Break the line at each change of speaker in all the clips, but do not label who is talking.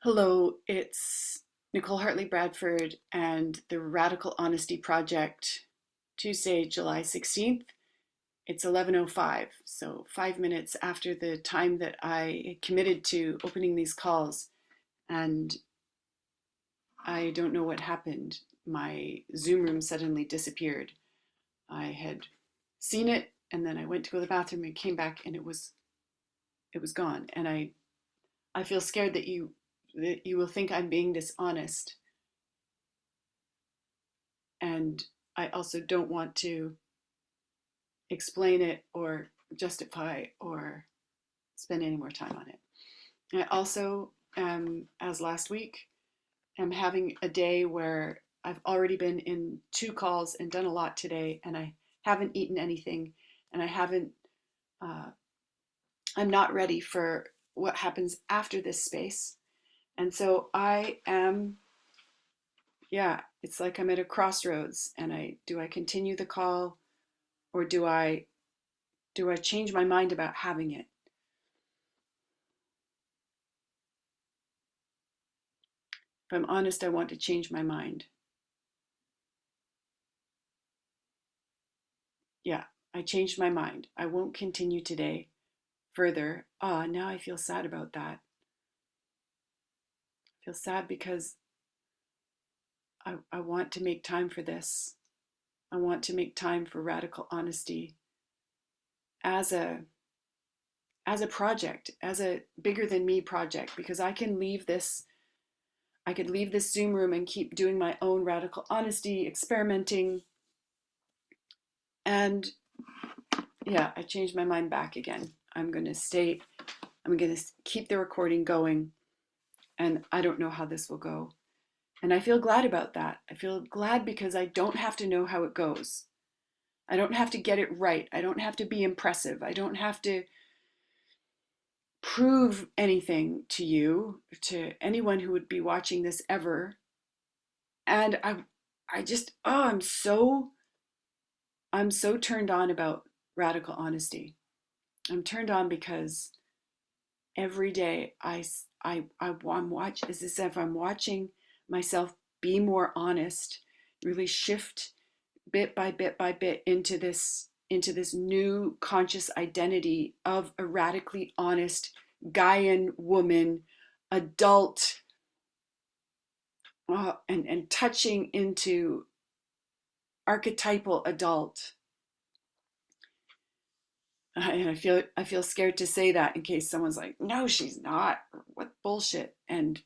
Hello, it's Nicole Hartley Bradford and the Radical Honesty Project, Tuesday, July 16th. It's 11:05, so 5 minutes after the time that I committed to opening these calls, and I don't know what happened. My Zoom room suddenly disappeared. I had seen it, and then I went to go to the bathroom and came back, and it was gone. And I feel scared that you will think I'm being dishonest. And I also don't want to explain it or justify or spend any more time on it. I also, as last week, am having a day where I've already been in 2 calls and done a lot today, and I haven't eaten anything, and uh, I'm not ready for what happens after this space. And so yeah, it's like I'm at a crossroads, and do I continue the call, or do I change my mind about having it? If I'm honest, I want to change my mind. Yeah, I changed my mind. I won't continue today further. Now I feel sad about that. I feel sad because I want to make time for this. I want to make time for radical honesty as a as a project, as a bigger than me project, because I could leave this Zoom room and keep doing my own radical honesty, experimenting. And yeah, I changed my mind back again. I'm going to keep the recording going, and I don't know how this will go. And I feel glad about that. I feel glad because I don't have to know how it goes. I don't have to get it right. I don't have to be impressive. I don't have to prove anything to you, to anyone who would be watching this ever. And I just, I'm so turned on about radical honesty. I'm turned on because every day I'm watch as if I'm watching myself be more honest, really shift bit by bit by bit into this new conscious identity of a radically honest Gaian woman, adult, and touching into archetypal adult. And I feel scared to say that in case someone's like, no, she's not. What bullshit. And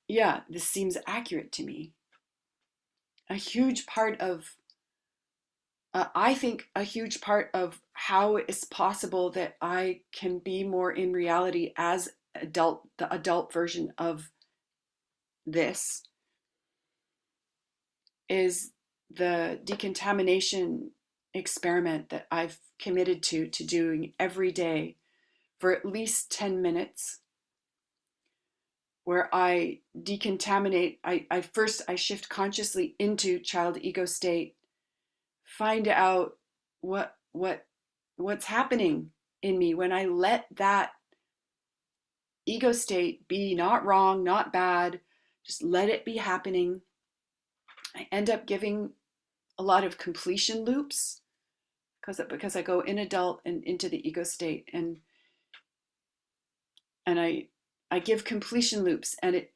yeah, this seems accurate to me. A huge part of I think a huge part of how it's possible that I can be more in reality as the adult version of this, is the decontamination experiment that I've committed to doing every day for at least 10 minutes, where I decontaminate. I shift consciously into child ego state, find out what's happening in me when I let that ego state be not wrong, not bad, just let it be happening. I end up giving a lot of completion loops because I go in adult and into the ego state, and I give completion loops, and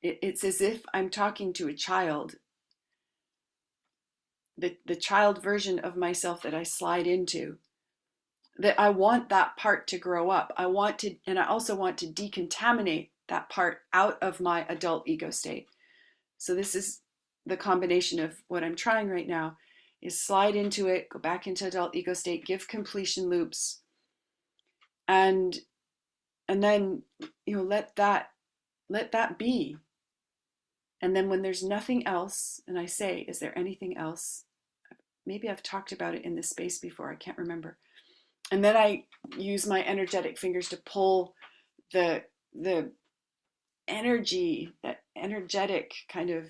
it's as if I'm talking to a child, the child version of myself that I slide into, that I want that part to grow up. And I also want to decontaminate that part out of my adult ego state. So this is the combination of what I'm trying right now, is slide into it, go back into adult ego state, give completion loops, and then let that be. And then when there's nothing else, and I say, is there anything else? Maybe I've talked about it in this space before, I can't remember. And then I use my energetic fingers to pull the the energy, that energetic kind of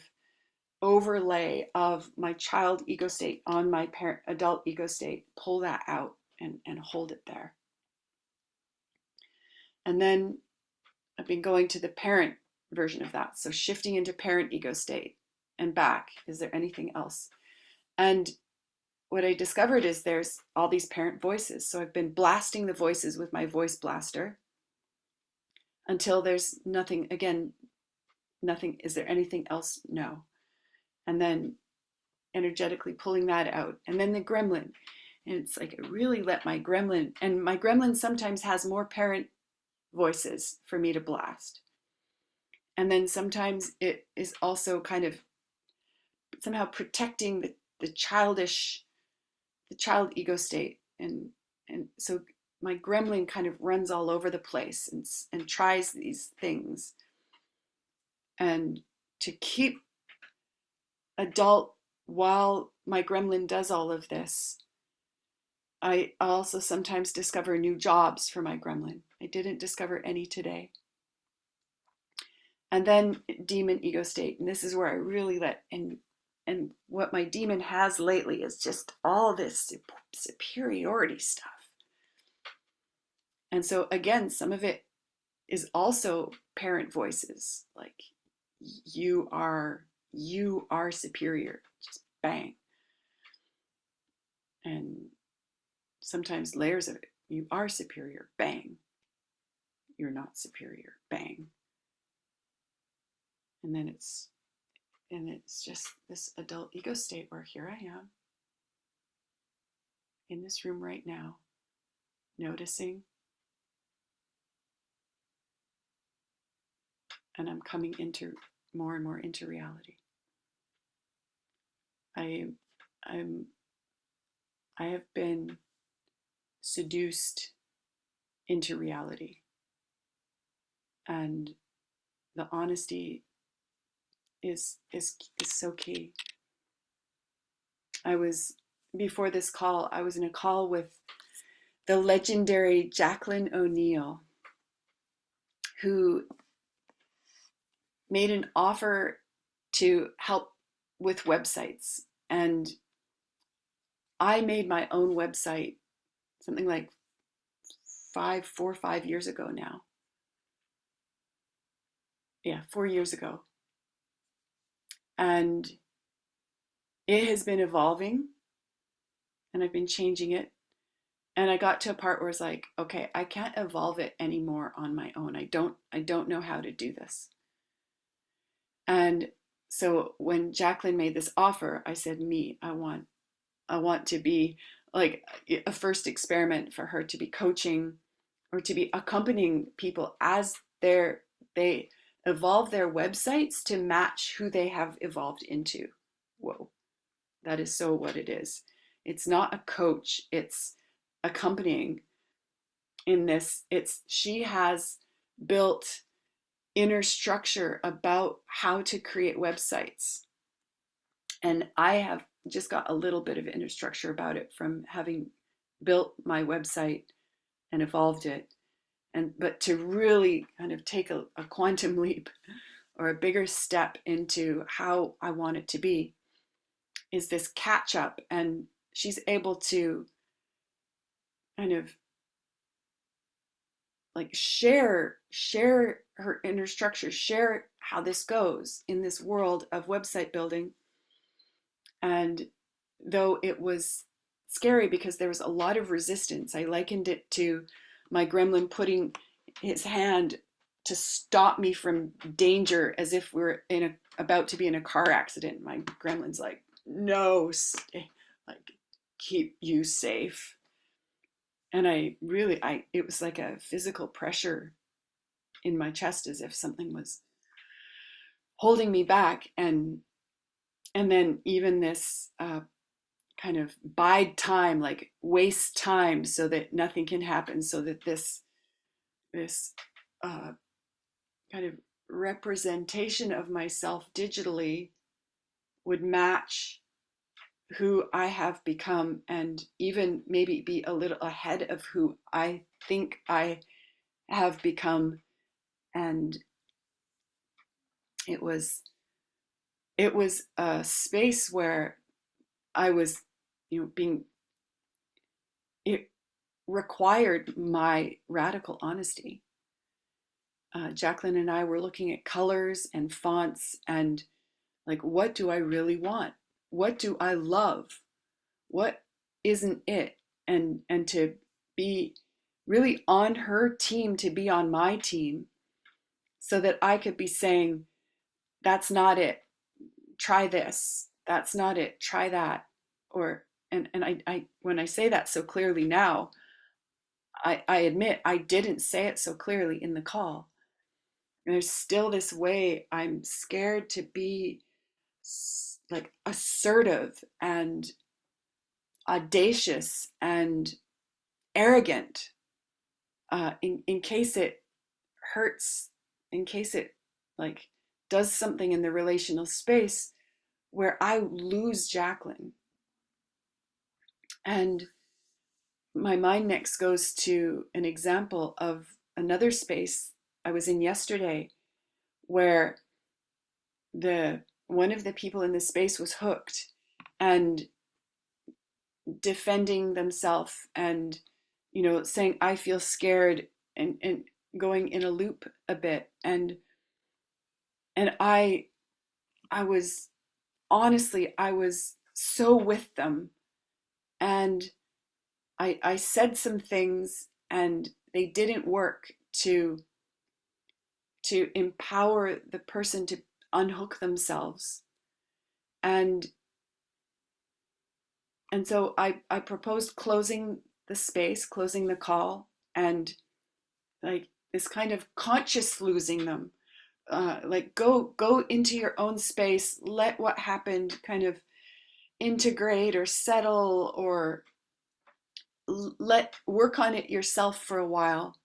overlay of my child ego state on my parent adult ego state, pull that out and hold it there. And then I've been going to the parent version of that. So shifting into parent ego state and back. Is there anything else? And what I discovered is there's all these parent voices. So I've been blasting the voices with my voice blaster until there's nothing, again, nothing. Is there anything else? No. And then energetically pulling that out. And then the gremlin. And it's like I really let my gremlin, and my gremlin sometimes has more parent voices for me to blast. And then sometimes it is also kind of somehow protecting the childish, the child ego state. And so my gremlin kind of runs all over the place and tries these things. And to keep adult while my gremlin does all of this, I also sometimes discover new jobs for my gremlin. I didn't discover any today. And then demon ego state. And this is where I really let, and what my demon has lately is just all this superiority stuff. And so again, some of it is also parent voices, like you are superior, just bang. And sometimes layers of it, you are superior, bang. You're not superior, bang. And then it's just this adult ego state where here I am in this room right now, noticing, and I'm coming into more and more into reality. I have been seduced into reality, and the honesty is so key. I was before this call, I was in a call with the legendary Jacqueline O'Neill, who made an offer to help with websites. And I made my own website something like 4 or 5 years ago now. Yeah, 4 years ago. And it has been evolving and I've been changing it. And I got to a part where it's like, okay, I can't evolve it anymore on my own. I don't know how to do this. And so when Jacqueline made this offer, I said, I want to be like a first experiment for her to be coaching or to be accompanying people as they evolve their websites to match who they have evolved into. Whoa, that is so what it is. It's not a coach, it's accompanying in this. She has built inner structure about how to create websites. And I have just got a little bit of inner structure about it from having built my website and evolved it. But to really kind of take a quantum leap or a bigger step into how I want it to be is this catch up. And she's able to kind of like share her inner structure, share how this goes in this world of website building. And though it was scary because there was a lot of resistance, I likened it to my gremlin putting his hand to stop me from danger as if we're about to be in a car accident. My gremlin's like, no, stay, like keep you safe. And it was like a physical pressure in my chest as if something was holding me back. And then even this kind of bide time, like waste time so that nothing can happen, so that this kind of representation of myself digitally would match who I have become, and even maybe be a little ahead of who I think I have become. And it was a space where I was, being, it required my radical honesty. Jacqueline and I were looking at colors and fonts and like, what do I really want? What do I love? What isn't it? And to be really on her team, to be on my team, so that I could be saying, that's not it. Try this. That's not it. Try that. Or and I when I say that so clearly now, I admit I didn't say it so clearly in the call. And there's still this way I'm scared to be like assertive and audacious and arrogant, in case it hurts, in case it like does something in the relational space where I lose Jacqueline. And my mind next goes to an example of another space I was in yesterday where the one of the people in the space was hooked and defending themselves and saying I feel scared and going in a loop a bit and I was honestly I was so with them and I said some things and they didn't work to empower the person to unhook themselves and and so I proposed closing the space, closing the call, and like this kind of conscious losing them. Like go into your own space, let what happened kind of integrate or settle or let work on it yourself for a while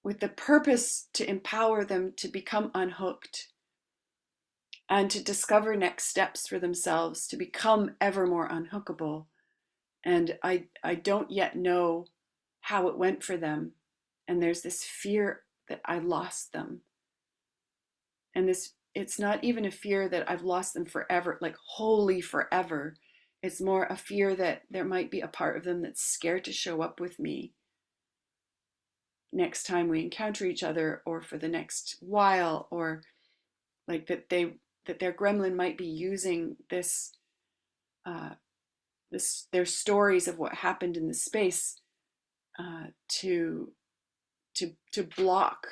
with the purpose to empower them to become unhooked and to discover next steps for themselves to become ever more unhookable. And I don't yet know how it went for them. And there's this fear that I lost them. And this, it's not even a fear that I've lost them forever, like wholly forever. It's more a fear that there might be a part of them that's scared to show up with me next time we encounter each other or for the next while, or like that their gremlin might be using uh, their stories of what happened in the space to to block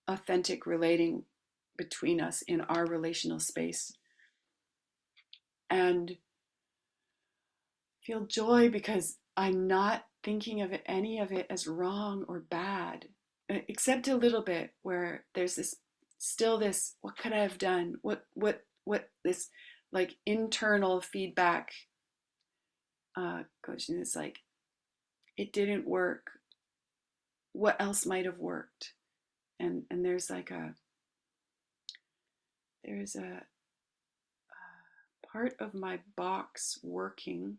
authentic relating between us in our relational space. And feel joy because I'm not thinking of any of it as wrong or bad, except a little bit where there's this still this what could I have done, what this like internal feedback coaching is like it didn't work, what else might have worked. And there's like there's a part of my box working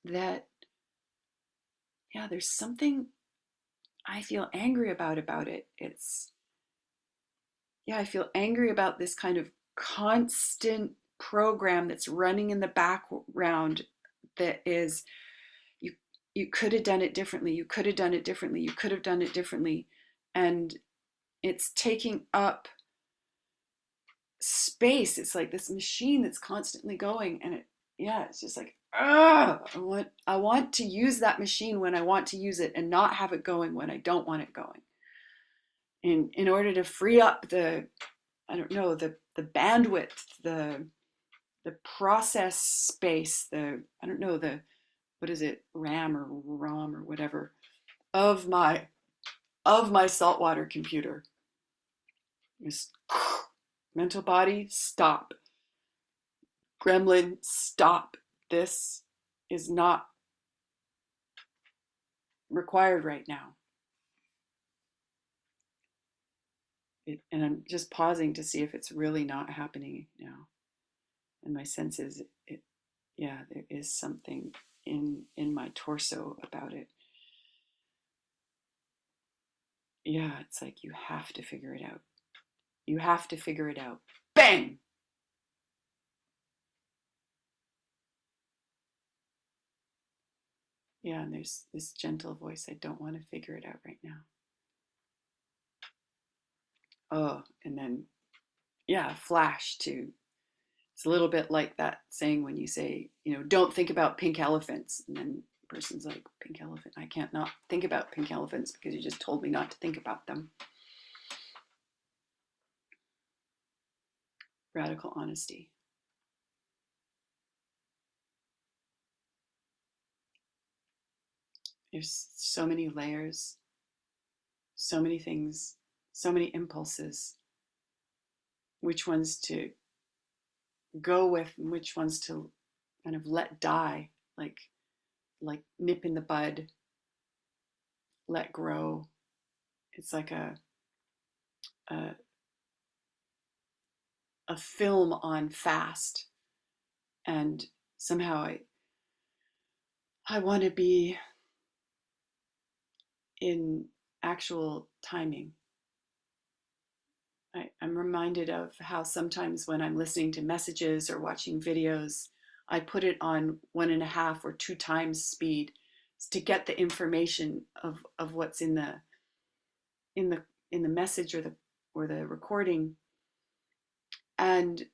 that yeah there's something I feel angry about it. It's yeah, I feel angry about this kind of constant program that's running in the background that is you you could have done it differently, you could have done it differently, you could have done it differently, and it's taking up space. It's like this machine that's constantly going and it yeah it's just like I want to use that machine when I want to use it and not have it going when I don't want it going, in order to free up the I don't know the bandwidth, the process space, the I don't know the what is it, RAM or ROM or whatever of my saltwater computer. Just mental body, stop. Gremlin, stop. This is not required right now. And I'm just pausing to see if it's really not happening now. And my sense is it yeah, there is something in my torso about it. Yeah, it's like you have to figure it out. You have to figure it out. Bang! Yeah, and there's this gentle voice. I don't want to figure it out right now. oh, and then, yeah, flash to, it's a little bit like that saying when you say, don't think about pink elephants. And then the person's like, pink elephant, I can't not think about pink elephants because you just told me not to think about them. Radical honesty. There's so many layers, so many things, so many impulses, which ones to go with and which ones to kind of let die, like nip in the bud, let grow. It's like a, a film on fast. And somehow I want to be in actual timing. I'm reminded of how sometimes when I'm listening to messages or watching videos, I put it on 1.5 or 2 times speed to get the information of what's in the in the message or the recording. And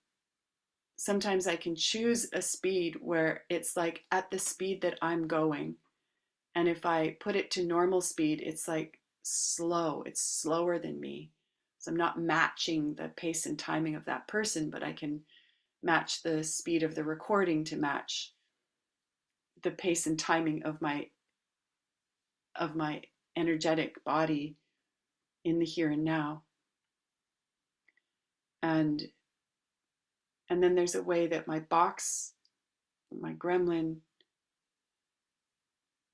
sometimes I can choose a speed where it's like at the speed that I'm going. And if I put it to normal speed, it's like slow. It's slower than me. So I'm not matching the pace and timing of that person, but I can match the speed of the recording to match the pace and timing of my energetic body in the here and now. And and then there's a way that my box, my gremlin,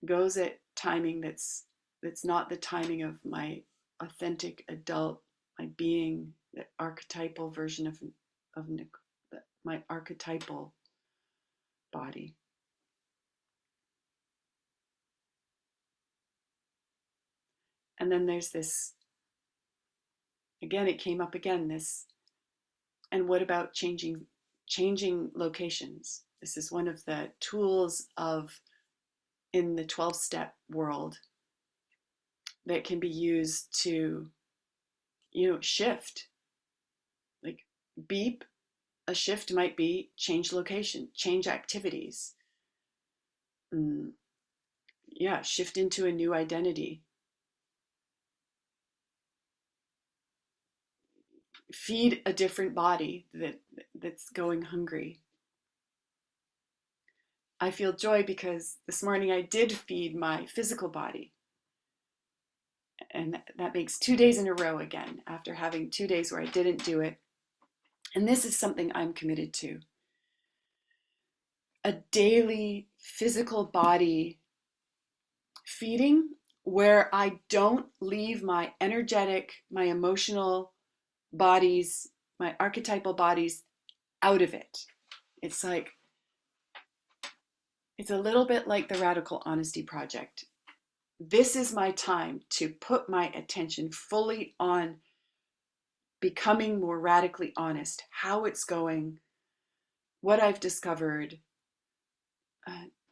goes at timing that's not the timing of my authentic adult, my being, the archetypal version of my archetypal body. And then there's this, again, it came up again, this, and what about changing locations? This is one of the tools of in the 12-step world that can be used to, shift. Like beep, a shift might be change location, change activities. Mm, yeah, shift into a new identity. Feed a different body that's going hungry. I feel joy because this morning I did feed my physical body. And that makes 2 days in a row again after having 2 days where I didn't do it. And this is something I'm committed to. A daily physical body feeding where I don't leave my energetic, my emotional bodies, my archetypal bodies out of it. It's like, it's a little bit like the Radical Honesty Project. This is my time to put my attention fully on becoming more radically honest, how it's going, what I've discovered,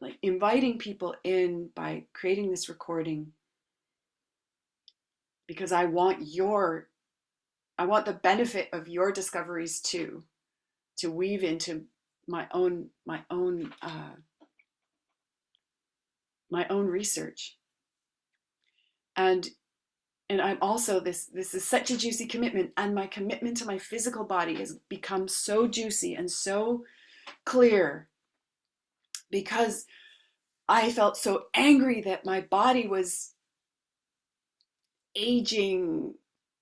like inviting people in by creating this recording because I want the benefit of your discoveries too, to weave into my own research. And I'm also, this is such a juicy commitment, and my commitment to my physical body has become so juicy and so clear because I felt so angry that my body was aging,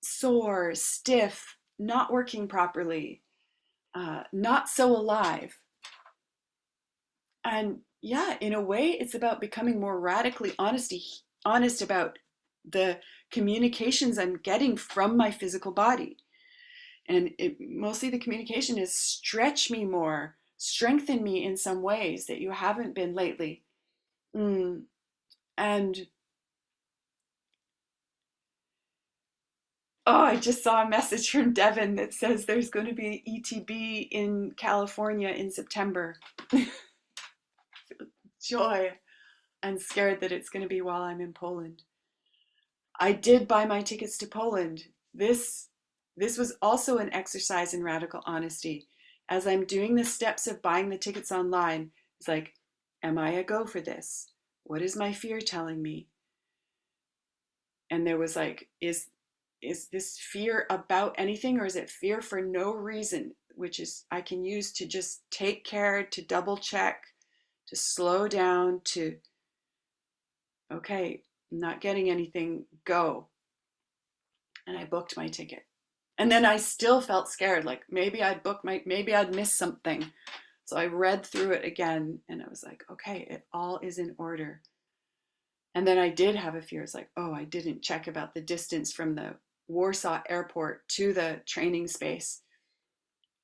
sore, stiff, not working properly, not so alive. And yeah, in a way, it's about becoming more radically honest about the communications I'm getting from my physical body. And mostly the communication is stretch me more, strengthen me in some ways that you haven't been lately. And oh, I just saw a message from Devin that says there's going to be an ETB in California in September. Joy. I'm scared that it's going to be while I'm in Poland. I did buy my tickets to Poland. This this was also an exercise in radical honesty. As I'm doing the steps of buying the tickets online, it's like, am I a go for this? What is my fear telling me? And there was like, is this fear about anything, or is it fear for no reason, which is I can use to just take care, to double check, to slow down, to, okay, I'm not getting anything, go. And I booked my ticket. And then I still felt scared, like maybe I'd miss something. So I read through it again and I was like, okay, it all is in order. And then I did have a fear. It's like, oh, I didn't check about the distance from the Warsaw airport to the training space.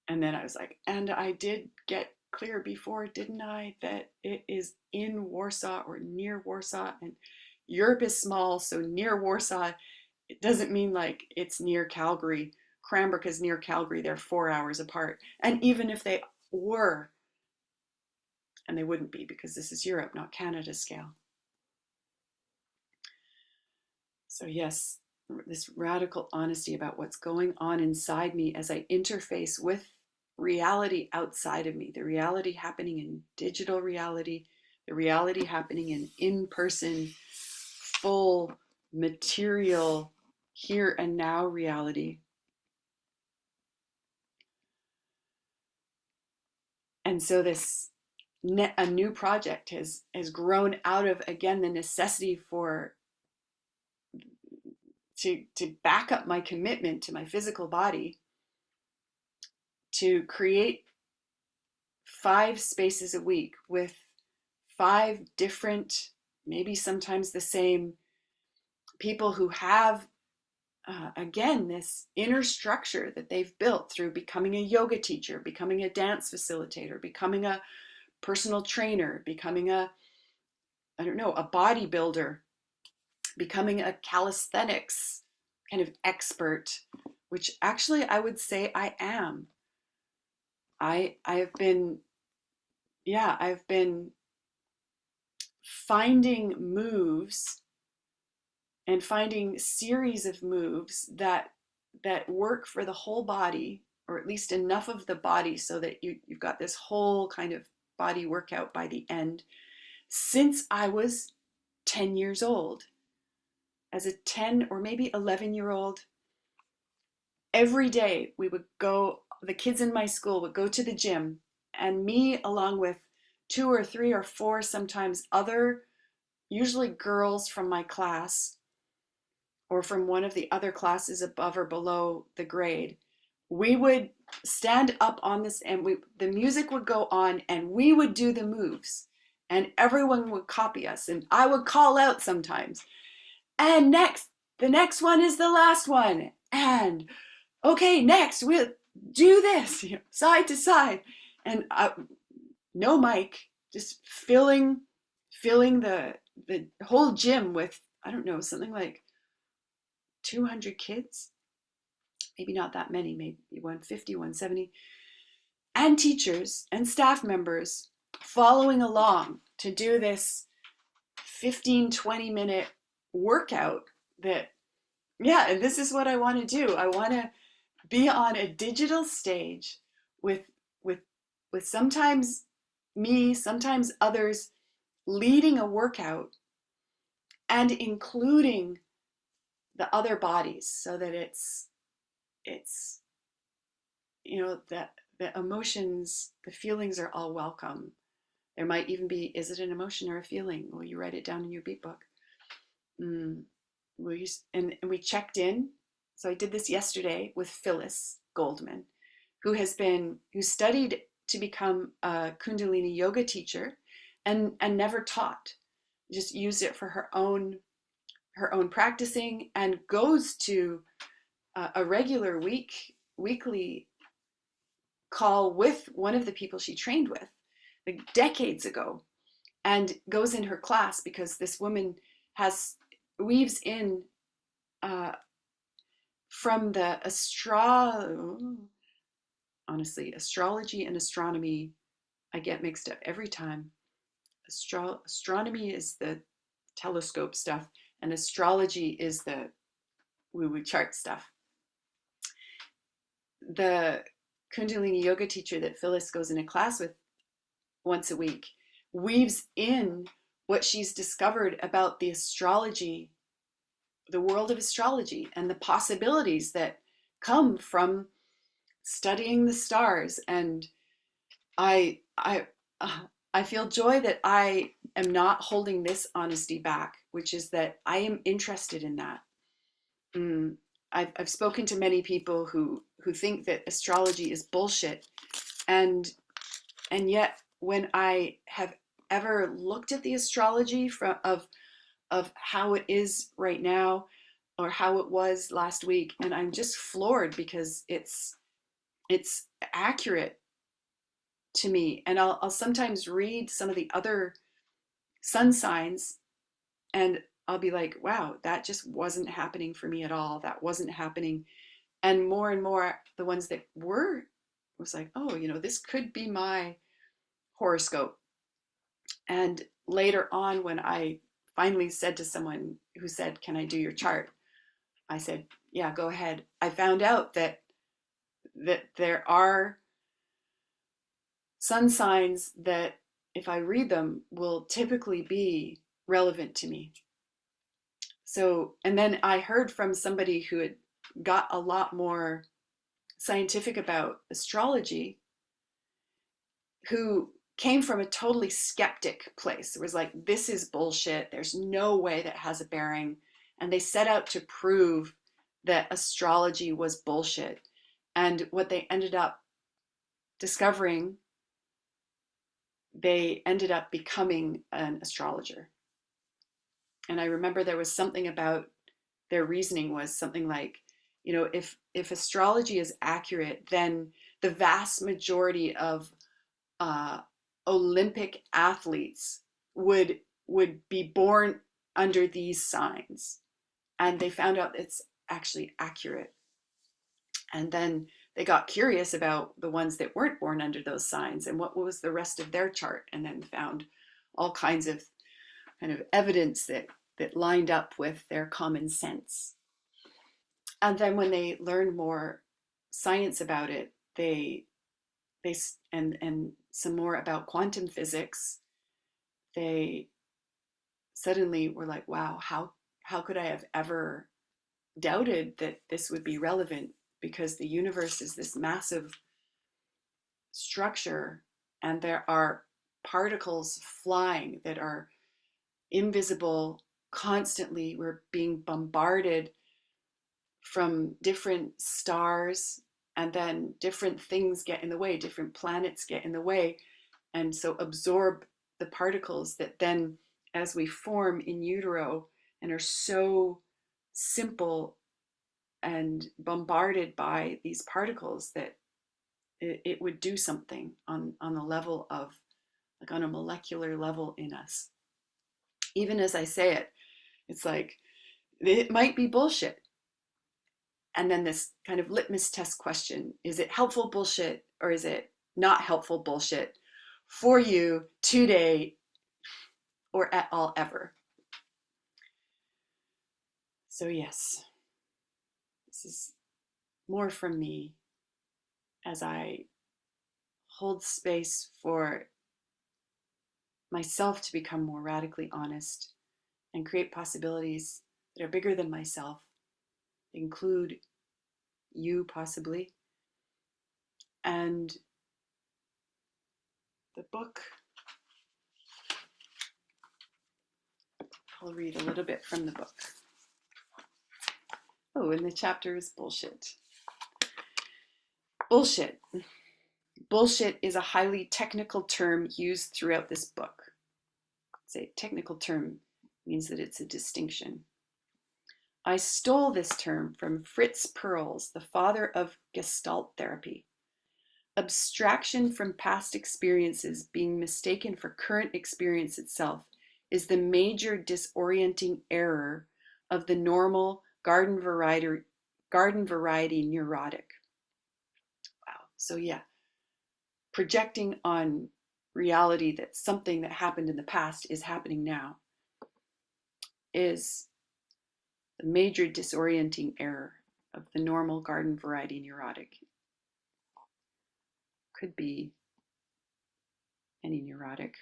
And then I was like, and I did get clear before, didn't I, that it is in Warsaw or near Warsaw. And Europe is small, so near Warsaw, it doesn't mean like it's near Calgary. Cranbrook is near Calgary. They're 4 hours apart. And even if they were, and they wouldn't be because this is Europe, not Canada scale. So yes, this radical honesty about what's going on inside me as I interface with reality outside of me, the reality happening in digital reality, the reality happening in person, full material, here and now reality. And so this a new project has grown out of, again, the necessity for to back up my commitment to my physical body, to create 5 spaces a week with 5 different, maybe sometimes the same people who have, again, this inner structure that they've built through becoming a yoga teacher, becoming a dance facilitator, becoming a personal trainer, becoming a, I don't know, a bodybuilder, becoming a calisthenics kind of expert, which actually I would say I am. I've been, yeah, I've been finding moves and finding series of moves that work for the whole body, or at least enough of the body so that you've got this whole kind of body workout by the end, since I was 10 years old. As a 10 or maybe 11-year-old, every day we would go, the kids in my school would go to the gym, and me, along with 2 or 3 or 4 sometimes other, usually girls from my class or from one of the other classes above or below the grade, we would stand up on this, and the music would go on and we would do the moves, and everyone would copy us, and I would call out sometimes, and the next one is the last one, and okay, next we'll do this, side to side, and no mic, just filling the whole gym with, I don't know, something like 200 kids, maybe not that many, maybe 150, 170, and teachers and staff members following along to do this 15-20 minute workout that, yeah, and this is what I want to do. I want to be on a digital stage with with with sometimes me, sometimes others, leading a workout and including the other bodies, so that it's that the emotions, the feelings are all welcome. There might even be, is it an emotion or a feeling? Will you write it down in your beat book? Mm. And we checked in. So I did this yesterday with Phyllis Goldman, who studied to become a Kundalini yoga teacher, and never taught, just used it for her own practicing, and goes to a regular weekly call with one of the people she trained with, like decades ago, and goes in her class because this woman weaves in, from the honestly, astrology and astronomy I get mixed up every time. Astronomy is the telescope stuff, and astrology is the woo-woo chart stuff. the Kundalini yoga teacher that Phyllis goes into class with once a week weaves in what she's discovered about the astrology, the world of astrology, and the possibilities that come from studying the stars. And I I I feel joy that I am not holding this honesty back, which is that I am interested in that. Mm, I've spoken to many people who think that astrology is bullshit, and yet when I have ever looked at the astrology of how it is right now or how it was last week, and I'm just floored because it's accurate to me. And I'll sometimes read some of the other sun signs, and I'll be like, wow, that just wasn't happening for me at all. That wasn't happening. And more, the ones that were, was like, oh, this could be my horoscope. And later on, when I finally said to someone who said, can I do your chart? I said, yeah, go ahead. I found out that there are sun signs that, if I read them, will typically be relevant to me. So, and then I heard from somebody who had got a lot more scientific about astrology, who came from a totally skeptic place. It was like, this is bullshit. There's no way that has a bearing. And they set out to prove that astrology was bullshit. And what they ended up discovering, they ended up becoming an astrologer. And I remember there was something about their reasoning was something like, if astrology is accurate, then the vast majority of uh, Olympic athletes would be born under these signs. And they found out it's actually accurate. And then they got curious about the ones that weren't born under those signs and what was the rest of their chart, and then found all kinds of kind of evidence that lined up with their common sense. And then when they learned more science about it, they and some more about quantum physics, they suddenly were like, wow, how could I have ever doubted that this would be relevant? Because the universe is this massive structure, and there are particles flying that are invisible constantly. We're being bombarded from different stars, and then different things get in the way, different planets get in the way, and so absorb the particles that then, as we form in utero and are so simple and bombarded by these particles, that it would do something on the level of, like, on a molecular level in us. Even as I say it, it's like, it might be bullshit. And then this kind of litmus test question: is it helpful bullshit, or is it not helpful bullshit for you today or at all ever? So, yes, this is more from me as I hold space for myself to become more radically honest and create possibilities that are bigger than myself, include you possibly. And the book, I'll read a little bit from the book. Oh, and the chapter is bullshit. Bullshit. Bullshit is a highly technical term used throughout this book. Say technical term means that it's a distinction. I stole this term from Fritz Perls, the father of Gestalt therapy. Abstraction from past experiences being mistaken for current experience itself is the major disorienting error of the normal garden variety neurotic. Wow. So yeah, projecting on reality that something that happened in the past is happening now is the major disorienting error of the normal garden variety neurotic. could be any neurotic.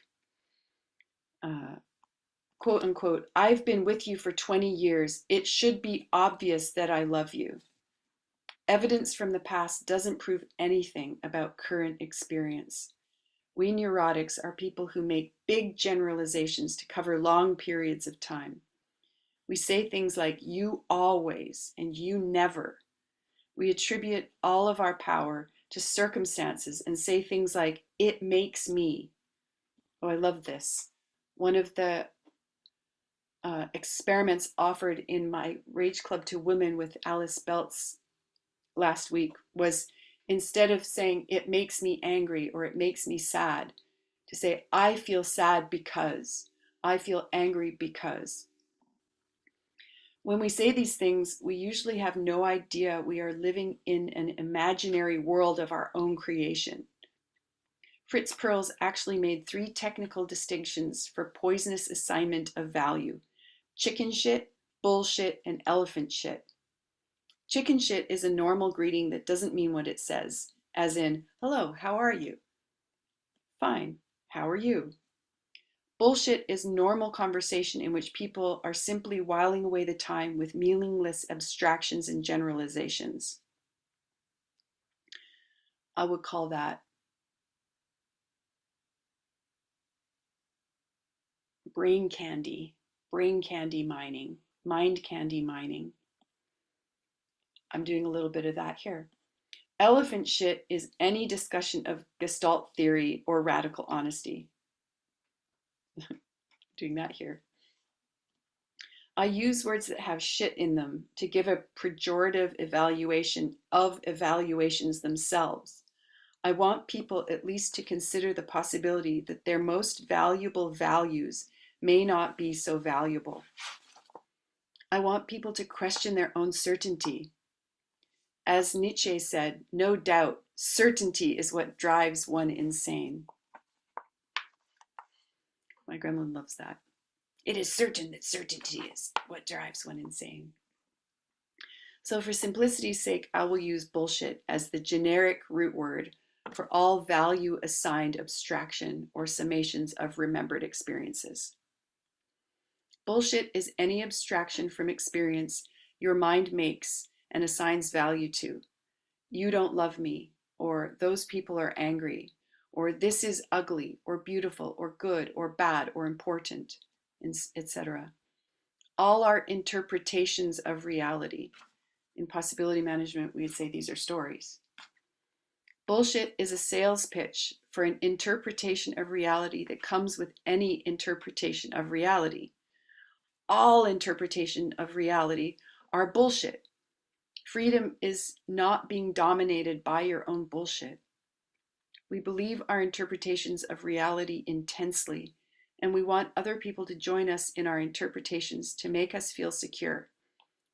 Quote unquote, I've been with you for 20 years. It should be obvious that I love you. Evidence from the past doesn't prove anything about current experience. We neurotics are people who make big generalizations to cover long periods of time. We say things like you always and you never. We attribute all of our power to circumstances and say things like it makes me. Oh, I love this. One of the experiments offered in my Rage Club to Women with Alice Belts last week was, instead of saying it makes me angry or it makes me sad, to say I feel sad because, I feel angry because. When we say these things, we usually have no idea we are living in an imaginary world of our own creation. Fritz Perls actually made 3 technical distinctions for poisonous assignment of value: chicken shit, bullshit, and elephant shit. Chicken shit is a normal greeting that doesn't mean what it says, as in, hello, how are you? Fine, how are you? Bullshit is normal conversation in which people are simply whiling away the time with meaningless abstractions and generalizations. I would call that brain candy mining, mind candy mining. I'm doing a little bit of that here. Elephant shit is any discussion of Gestalt theory or radical honesty. Doing that here. I use words that have shit in them to give a pejorative evaluation of evaluations themselves. I want people at least to consider the possibility that their most valuable values may not be so valuable. I want people to question their own certainty. As Nietzsche said, no doubt, certainty is what drives one insane. My gremlin loves that. It is certain that certainty is what drives one insane. So for simplicity's sake, I will use bullshit as the generic root word for all value assigned abstraction or summations of remembered experiences. Bullshit is any abstraction from experience your mind makes and assigns value to. You don't love me, or those people are angry, or this is ugly, or beautiful, or good, or bad, or important, etc. All are interpretations of reality. In possibility management, we would say these are stories. Bullshit is a sales pitch for an interpretation of reality that comes with any interpretation of reality. All interpretation of reality are bullshit. Freedom is not being dominated by your own bullshit. We believe our interpretations of reality intensely, and we want other people to join us in our interpretations to make us feel secure.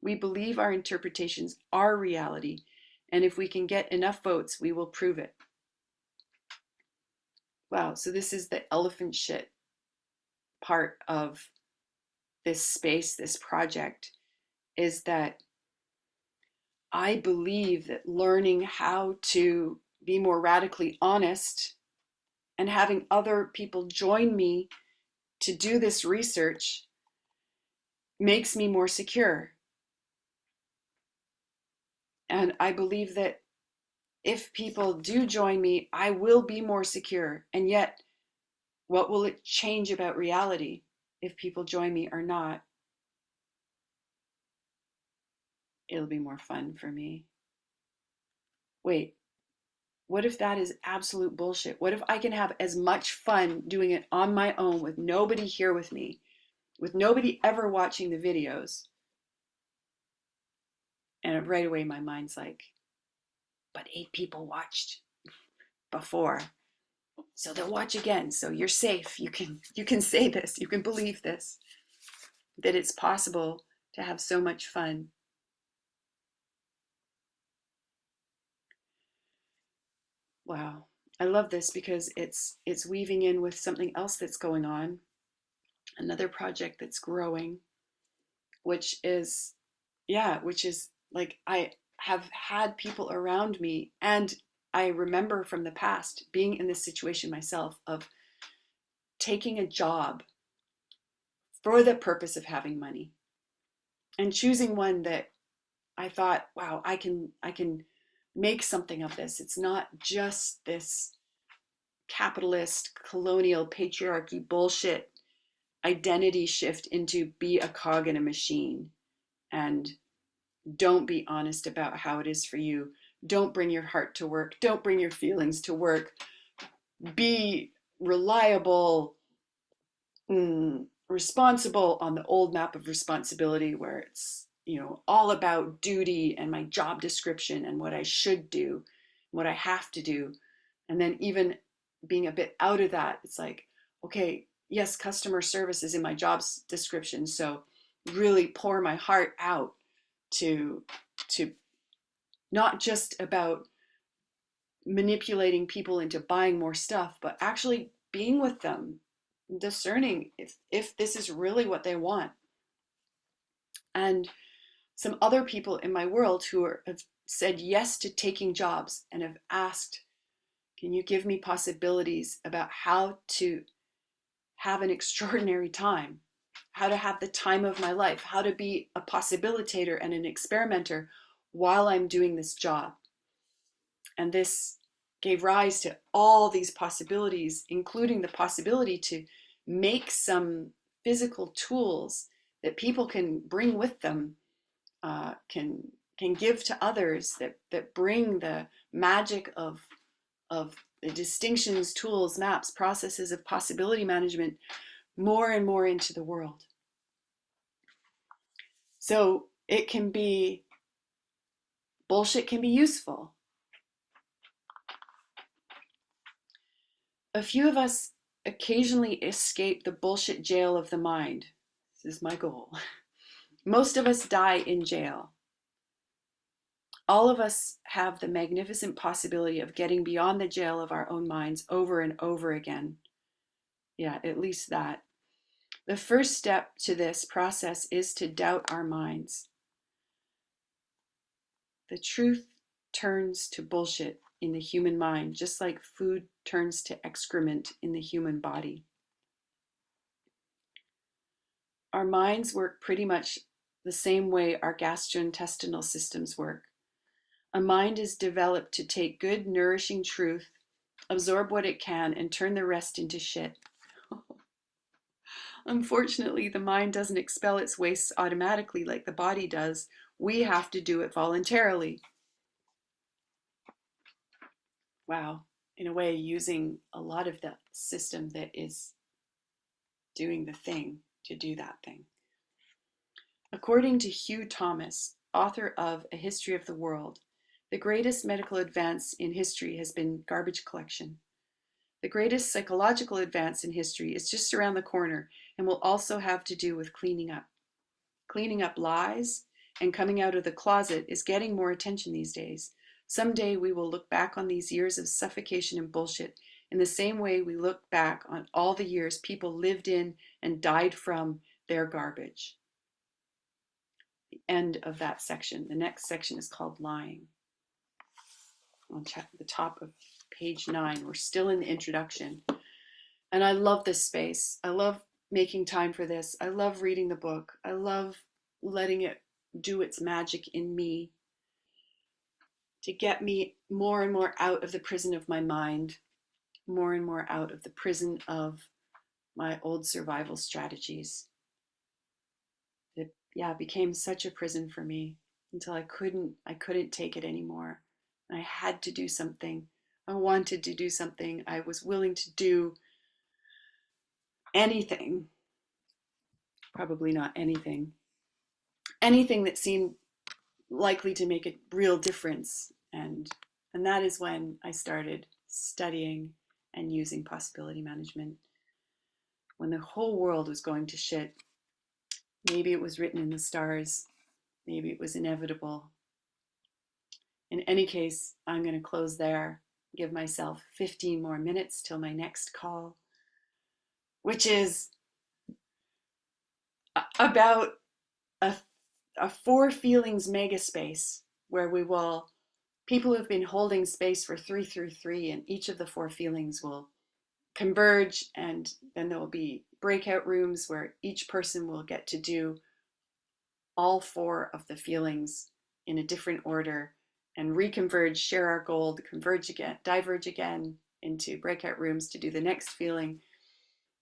We believe our interpretations are reality, and if we can get enough votes, we will prove it. Wow, so this is the elephant shit part of this space, this project, is that I believe that learning how to be more radically honest and having other people join me to do this research makes me more secure. And I believe that if people do join me, I will be more secure. And yet, what will it change about reality if people join me or not? It'll be more fun for me. Wait, what if that is absolute bullshit? What if I can have as much fun doing it on my own with nobody here with me, with nobody ever watching the videos? And right away my mind's like, but 8 people watched before, so they'll watch again. So you're safe. You can say this. You can believe this, that it's possible to have so much fun. Wow, I love this because it's weaving in with something else that's going on, another project that's growing, which is, yeah, which is like I have had people around me and I remember from the past being in this situation myself of taking a job for the purpose of having money and choosing one that I thought, wow, I can make something of this. It's not just this capitalist, colonial, patriarchy bullshit identity shift into be a cog in a machine and don't be honest about how it is for you. Don't bring your heart to work. Don't bring your feelings to work. Be reliable, responsible on the old map of responsibility where it's, all about duty and my job description and what I should do, what I have to do. And then even being a bit out of that, it's like, okay, yes, customer service is in my job description. So really pour my heart out to to not just about manipulating people into buying more stuff, but actually being with them, discerning if this is really what they want. And some other people in my world have said yes to taking jobs and have asked, can you give me possibilities about how to have an extraordinary time, how to have the time of my life, how to be a possibilitator and an experimenter while I'm doing this job. And this gave rise to all these possibilities, including the possibility to make some physical tools that people can bring with them, can give to others, that bring the magic of the distinctions, tools, maps, processes of possibility management more and more into the world. So it can be, bullshit can be useful. A few of us occasionally escape the bullshit jail of the mind. This is my goal. Most of us die in jail. All of us have the magnificent possibility of getting beyond the jail of our own minds over and over again. Yeah, at least that. The first step to this process is to doubt our minds. The truth turns to bullshit in the human mind, just like food turns to excrement in the human body. Our minds work pretty much the same way our gastrointestinal systems work. A mind is developed to take good, nourishing truth, absorb what it can, and turn the rest into shit. Unfortunately, the mind doesn't expel its wastes automatically like the body does. We have to do it voluntarily. Wow. In a way, using a lot of the system that is doing the thing to do that thing. According to Hugh Thomas, author of A History of the World, the greatest medical advance in history has been garbage collection. The greatest psychological advance in history is just around the corner and will also have to do with cleaning up. Cleaning up lies and coming out of the closet is getting more attention these days. Someday we will look back on these years of suffocation and bullshit in the same way we look back on all the years people lived in and died from their garbage. The end of that section. The next section is called lying. On the top of page 9. We're still in the introduction. And I love this space. I love making time for this. I love reading the book. I love letting it do its magic in me to get me more and more out of the prison of my mind, more and more out of the prison of my old survival strategies. It became such a prison for me until I couldn't take it anymore. And I had to do something. I wanted to do something. I was willing to do anything. Probably not anything. Anything that seemed likely to make a real difference. And that is when I started studying and using possibility management. When the whole world was going to shit, maybe it was written in the stars, maybe it was inevitable. In any case, I'm going to close there, give myself 15 more minutes till my next call, which is about a 4 feelings megaspace where we will people who have been holding space for 3 and each of the 4 feelings will converge, and then there will be breakout rooms where each person will get to do all 4 of the feelings in a different order and reconverge, share our gold, converge again, diverge again into breakout rooms to do the next feeling.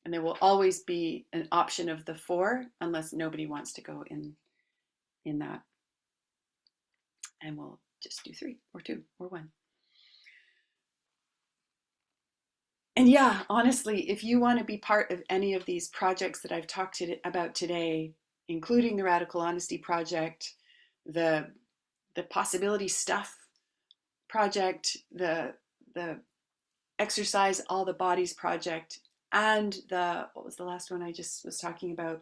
And there will always be an option of the 4 unless nobody wants to go in that. And we'll just do 3 or 2 or 1. And yeah, honestly, if you want to be part of any of these projects that I've talked about today, including the Radical Honesty Project, the Possibility Stuff Project, the Exercise All the Bodies Project, and what was the last one I just was talking about?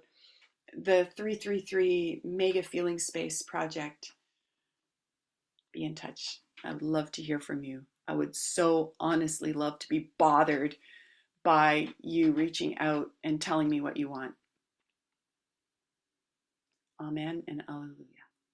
The 333 Mega Feeling Space Project. Be in touch. I would love to hear from you. I would so honestly love to be bothered by you reaching out and telling me what you want. Amen and alleluia.